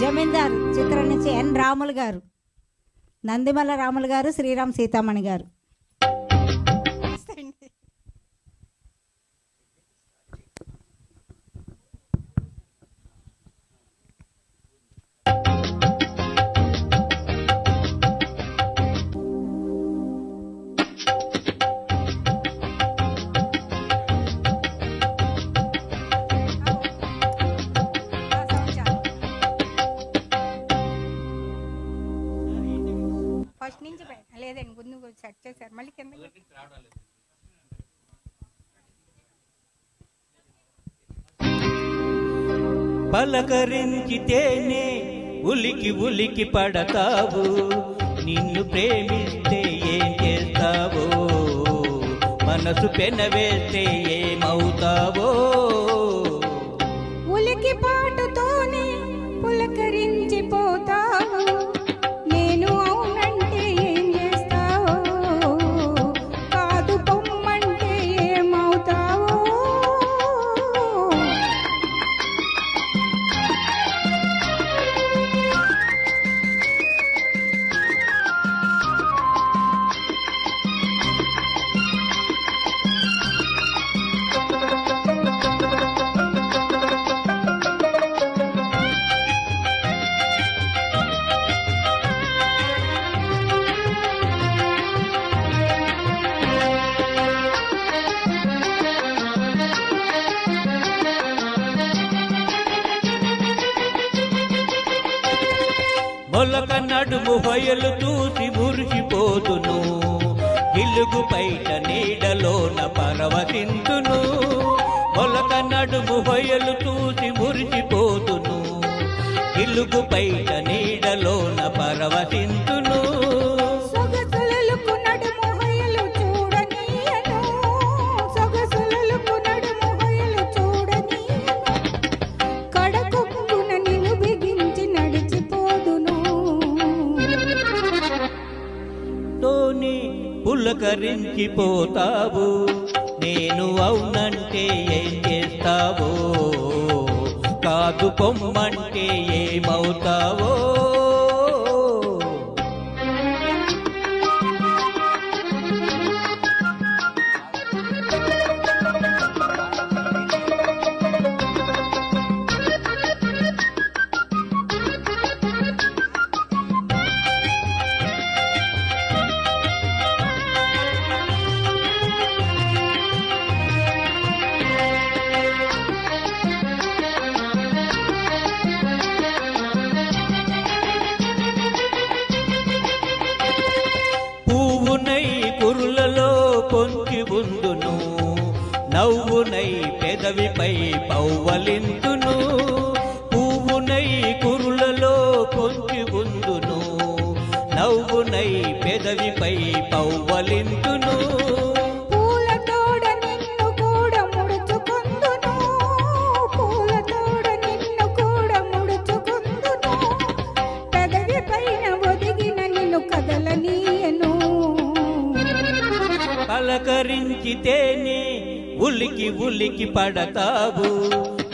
జమీందార్ చిత్రం నుంచి ఎన్ రాములు గారు, నందిమల్ల రాములు గారు, శ్రీరామ్ సీతామణి గారు. ఫస్ట్ నుంచి లేదండి, ముందు సెట్ చేశారు మళ్ళీ కింద. పలకరించితేనే ఉలికి ఉలికి పడతావు, నిన్ను ప్రేమిస్తే ఏం చేస్తావో, మనసు పెనవేస్తే ఏమవుతావో. ఉలికి పాటుతోనే పులకరించిపోతావు, నేను అవునంటే ఏం చేస్తావో, కాదు పొమ్మంటే ఏమవుతావో. మొలక నడుము హొయలు చూసి మురిసిపోతును, గిలుగు బయట నీడలోన పరవశింతును. మొలక నడుము హొయలు చూసి మురిసిపోతును, గిలుగు బయట నీడలోన పరవశింతును. సొగసులకు నడుము హొయలు చూడనీయను, సొగసులకు నడుము హొయలు చూడనీయను, కడకొక్కున నిన్ను బిగించి నడిచిపోదును. తోని పులకరించిపోతావు, నేను అవునంటే ఏం చేస్తావో, కాదు పొమ్మంటే ఏమవుతావో. పువ్వునై కురులలో పొంచి ఉందును, నవ్వునై పెదవిపై పౌవలింతును. పువ్వునై కురులలో పొంచి ఉందును, నవ్వునై పెదవిపై పౌవలింతును. పూలతోడ నిన్ను కూడా ముడుచుకుందును, పూలతోడ నిన్ను కూడా ముడుచుకుందును, పెదవి పైన ఒదిగిన నిన్ను కదలనీయను. పలకరించితేనే ఉలికి ఉలికి పడతావు,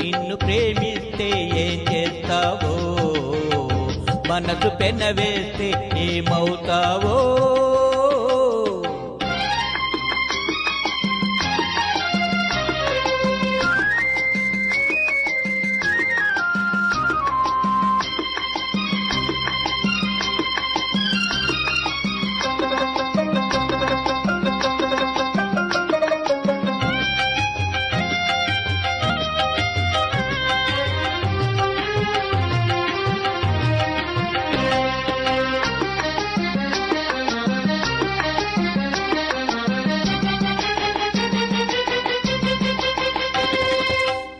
నిన్ను ప్రేమిస్తే ఏం చేస్తావో, మనసు పెనవేస్తే ఏమవుతావో.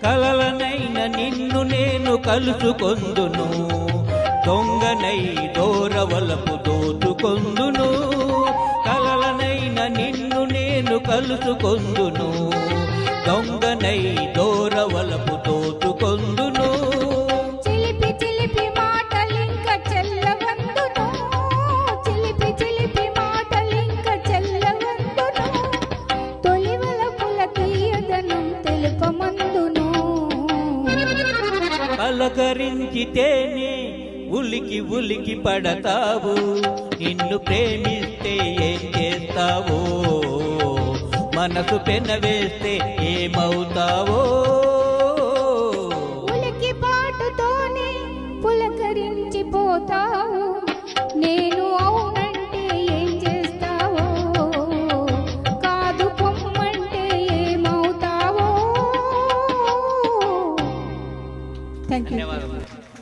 కలలనైన నిన్ను నేను కలుసుకొందును, దొంగనై దూరవలపు దోచుకొందును. కలలనైన నిన్ను నేను కలుసుకొందును, దొంగనై దూరవలపు దోచుకొందును. చిలిపి చిలిపి మాటలింక చెల్లవందును, చిలిపి చిలిపి మాటలింక చెల్లవందును, తొలివలపుల తీయదనం తెలుపమందును. పలకరించి పలకరించితేనే ఉలికి ఉలికి పడతావు. నిన్ను ప్రేమిస్తే ఏం చేస్తావో, మనసు పెనవేస్తే ఏమవుతావో. ఉలికి పాటుతోనే పులకరించిపోతావు. నేను